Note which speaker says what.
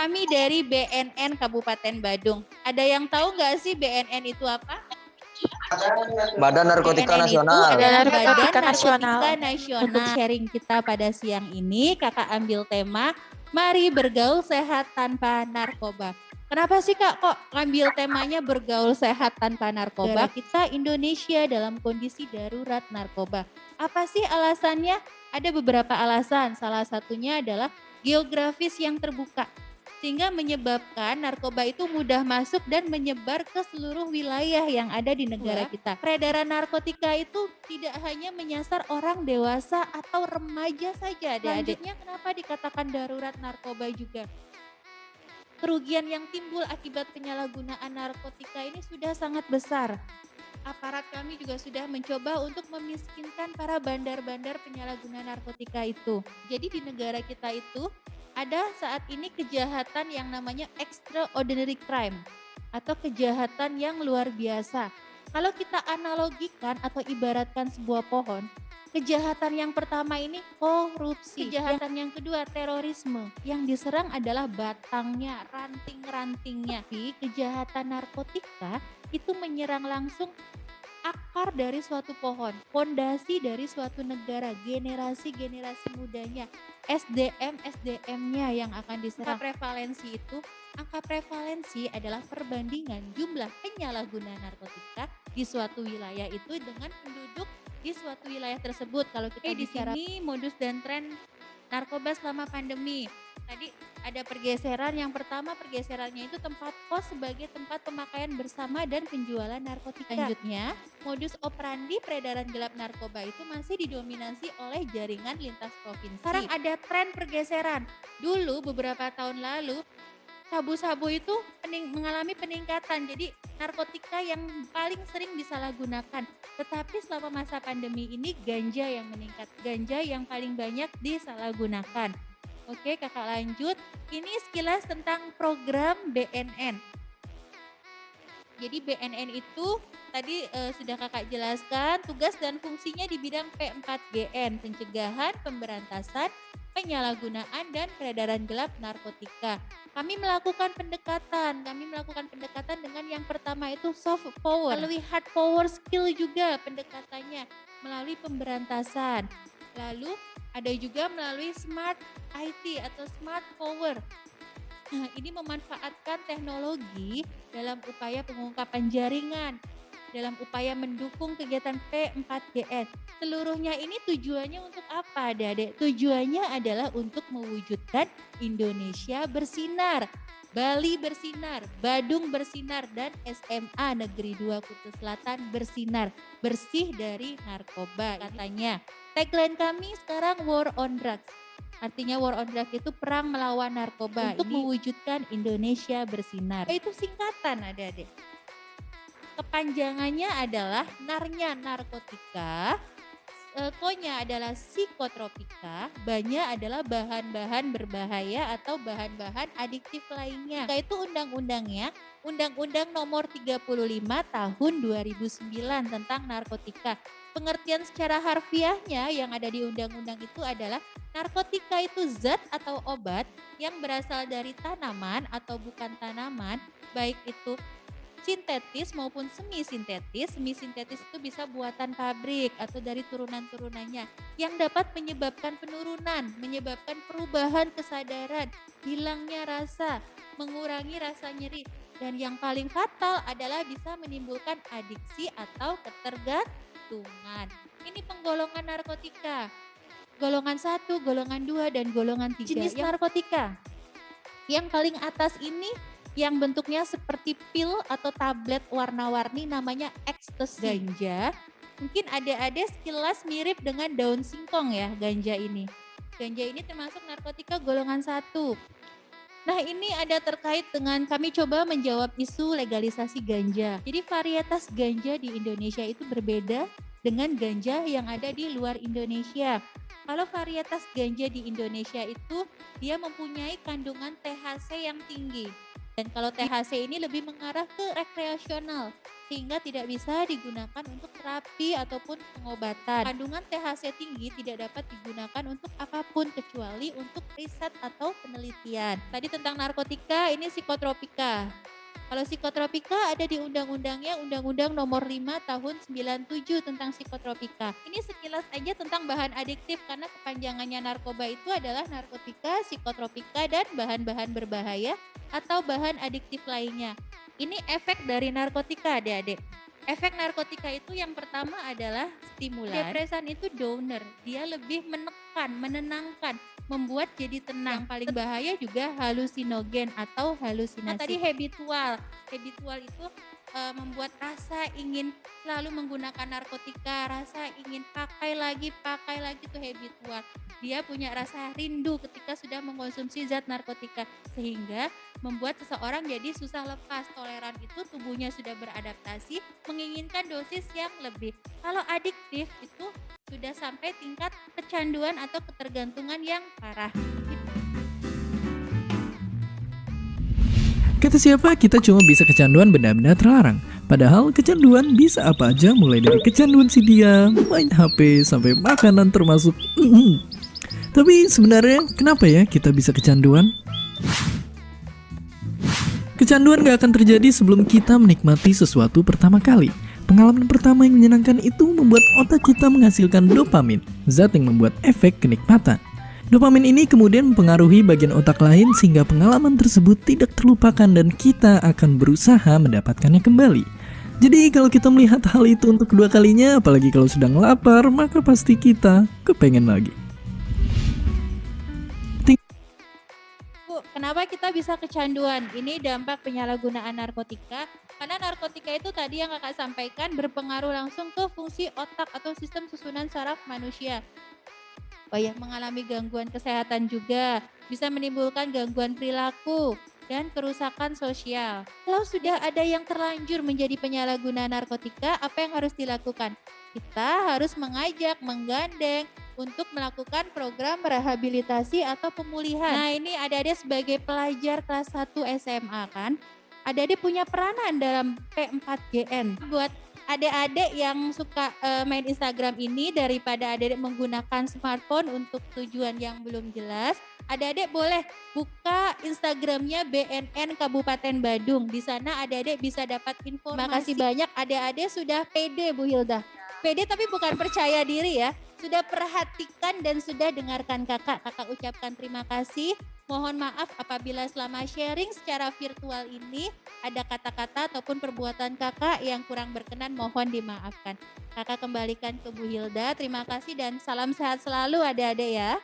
Speaker 1: Kami dari BNN Kabupaten Badung. Ada yang tahu nggak sih BNN itu apa?
Speaker 2: Badan Narkotika
Speaker 1: BNN
Speaker 2: Nasional.
Speaker 1: itu adalah
Speaker 3: Badan
Speaker 1: Badan
Speaker 3: Narkotika
Speaker 1: Narkotika
Speaker 3: Nasional.
Speaker 1: Nasional. Untuk sharing kita pada siang ini, kakak ambil tema, mari bergaul sehat tanpa narkoba. Kenapa sih kak kok ngambil temanya bergaul sehat tanpa narkoba? Kita Indonesia dalam kondisi darurat narkoba. Apa sih alasannya? Ada beberapa alasan, salah satunya adalah geografis yang terbuka. Sehingga menyebabkan narkoba itu mudah masuk dan menyebar ke seluruh wilayah yang ada di negara kita. Peredaran narkotika itu tidak hanya menyasar orang dewasa atau remaja saja. Selanjutnya kenapa dikatakan darurat narkoba juga? Kerugian yang timbul akibat penyalahgunaan narkotika ini sudah sangat besar. Aparat kami juga sudah mencoba untuk memiskinkan para bandar-bandar penyalahguna narkotika itu. Jadi di negara kita itu ada saat ini kejahatan yang namanya extraordinary crime atau kejahatan yang luar biasa. Kalau kita analogikan atau ibaratkan sebuah pohon, kejahatan yang pertama ini korupsi, kejahatan yang kedua terorisme. Yang diserang adalah batangnya, ranting-rantingnya. Tapi kejahatan narkotika itu menyerang langsung akar dari suatu pohon, fondasi dari suatu negara, generasi-generasi mudanya, SDM-nya yang akan diserang. Angka prevalensi adalah perbandingan jumlah penyalahguna narkotika di suatu wilayah itu dengan penduduk di suatu wilayah tersebut. Kalau kita di sini modus dan tren narkoba selama pandemi. Tadi ada pergeseran, yang pertama pergeserannya itu tempat kos sebagai tempat pemakaian bersama dan penjualan narkotika. Selanjutnya, modus operandi peredaran gelap narkoba itu masih didominasi oleh jaringan lintas provinsi. Sekarang ada tren pergeseran. Dulu beberapa tahun lalu, sabu-sabu itu mengalami peningkatan. Jadi narkotika yang paling sering disalahgunakan. Tetapi selama masa pandemi ini ganja yang meningkat. Ganja yang paling banyak disalahgunakan. Oke, kakak lanjut. Ini sekilas tentang program BNN. Jadi BNN itu tadi sudah kakak jelaskan tugas dan fungsinya di bidang P4GN, pencegahan, pemberantasan, penyalahgunaan dan peredaran gelap narkotika. Kami melakukan pendekatan dengan yang pertama itu soft power, melalui hard power skill juga pendekatannya melalui pemberantasan. Lalu ada juga melalui smart IT atau smart power. Nah, ini memanfaatkan teknologi dalam upaya pengungkapan jaringan, dalam upaya mendukung kegiatan P4GN. Seluruhnya ini tujuannya untuk apa, Adik-adik? Tujuannya adalah untuk mewujudkan Indonesia bersinar, Bali bersinar, Badung bersinar, dan SMA Negeri 2 Kuta Selatan bersinar, bersih dari narkoba katanya. Tagline kami sekarang War on Drugs. Artinya War on Drugs itu perang melawan narkoba untuk mewujudkan Indonesia bersinar. Itu singkatan adik-adik. Kepanjangannya adalah NAR-nya narkotika, Ko-nya adalah psikotropika, B-nya adalah bahan-bahan berbahaya atau bahan-bahan adiktif lainnya. Itu undang-undangnya, Undang-Undang Nomor 35 Tahun 2009 tentang narkotika. Pengertian secara harfiahnya yang ada di undang-undang itu adalah narkotika itu zat atau obat yang berasal dari tanaman atau bukan tanaman, baik itu sintetis maupun semi-sintetis. Semi-sintetis itu bisa buatan pabrik atau dari turunan-turunannya yang dapat menyebabkan penurunan, menyebabkan perubahan kesadaran, hilangnya rasa, mengurangi rasa nyeri, dan yang paling fatal adalah bisa menimbulkan adiksi atau ketergantungan. Ini penggolongan narkotika. Golongan 1, golongan 2, dan golongan 3. Jenis narkotika. Yang paling atas ini yang bentuknya seperti pil atau tablet warna-warni namanya ekstasi. Ganja, mungkin adik-adik sekilas mirip dengan daun singkong ya ganja ini. Ganja ini termasuk narkotika golongan 1. Nah ini ada terkait dengan kami coba menjawab isu legalisasi ganja. Jadi varietas ganja di Indonesia itu berbeda dengan ganja yang ada di luar Indonesia. Kalau varietas ganja di Indonesia itu dia mempunyai kandungan THC yang tinggi. Dan kalau THC ini lebih mengarah ke rekreasional. sehingga tidak bisa digunakan untuk terapi ataupun pengobatan. Kandungan THC tinggi tidak dapat digunakan untuk apapun kecuali untuk riset atau penelitian. Tadi tentang narkotika, ini psikotropika. Kalau psikotropika ada di undang-undangnya, Undang-Undang Nomor 5 Tahun 97 tentang psikotropika. Ini sekilas aja tentang bahan adiktif karena kepanjangannya narkoba itu adalah narkotika, psikotropika, dan bahan-bahan berbahaya atau bahan adiktif lainnya. Ini efek dari narkotika, adik-adik. Efek narkotika itu yang pertama adalah stimulan. Depresan itu downer, dia lebih menekan, menenangkan, membuat jadi tenang. Yang paling bahaya juga halusinogen atau halusinasi. Nah, tadi habitual. Habitual itu membuat rasa ingin selalu menggunakan narkotika, rasa ingin pakai lagi itu habitual. Dia punya rasa rindu ketika sudah mengkonsumsi zat narkotika sehingga membuat seseorang jadi susah lepas. Toleran itu tubuhnya sudah beradaptasi menginginkan dosis yang lebih. Kalau adiktif itu sudah sampai tingkat kecanduan atau ketergantungan yang parah.
Speaker 3: Kata siapa kita cuma bisa kecanduan benda-benda terlarang? Padahal kecanduan bisa apa aja, mulai dari kecanduan si dia, main HP, sampai makanan termasuk. Tapi sebenarnya kenapa ya kita bisa kecanduan? Kecanduan gak akan terjadi sebelum kita menikmati sesuatu pertama kali. Pengalaman pertama yang menyenangkan itu membuat otak kita menghasilkan dopamin, zat yang membuat efek kenikmatan. Dopamin ini kemudian mempengaruhi bagian otak lain sehingga pengalaman tersebut tidak terlupakan dan kita akan berusaha mendapatkannya kembali. Jadi kalau kita melihat hal itu untuk kedua kalinya, apalagi kalau sedang lapar, maka pasti kita kepengen lagi.
Speaker 1: Kenapa kita bisa kecanduan? Ini dampak penyalahgunaan narkotika. Karena narkotika itu tadi yang kakak sampaikan berpengaruh langsung ke fungsi otak atau sistem susunan saraf manusia. Banyak mengalami gangguan kesehatan juga, bisa menimbulkan gangguan perilaku dan kerusakan sosial. Kalau sudah ada yang terlanjur menjadi penyalahguna narkotika, apa yang harus dilakukan? Kita harus mengajak, menggandeng untuk melakukan program rehabilitasi atau pemulihan. Nah, ini adik-adik sebagai pelajar kelas 1 SMA kan, adik-adik punya peranan dalam P4GN. Buat adik-adik yang suka main Instagram ini, daripada adik-adik menggunakan smartphone untuk tujuan yang belum jelas, adik-adik boleh buka Instagramnya BNN Kabupaten Badung. Di sana adik-adik bisa dapat informasi. Terima kasih banyak adik-adik sudah pede Bu Hilda. Pede tapi bukan percaya diri ya. Sudah perhatikan dan sudah dengarkan kakak. Kakak ucapkan terima kasih. Mohon maaf apabila selama sharing secara virtual ini ada kata-kata ataupun perbuatan kakak yang kurang berkenan, mohon dimaafkan. Kakak kembalikan ke Bu Hilda. Terima kasih dan salam sehat selalu adik-adik ya.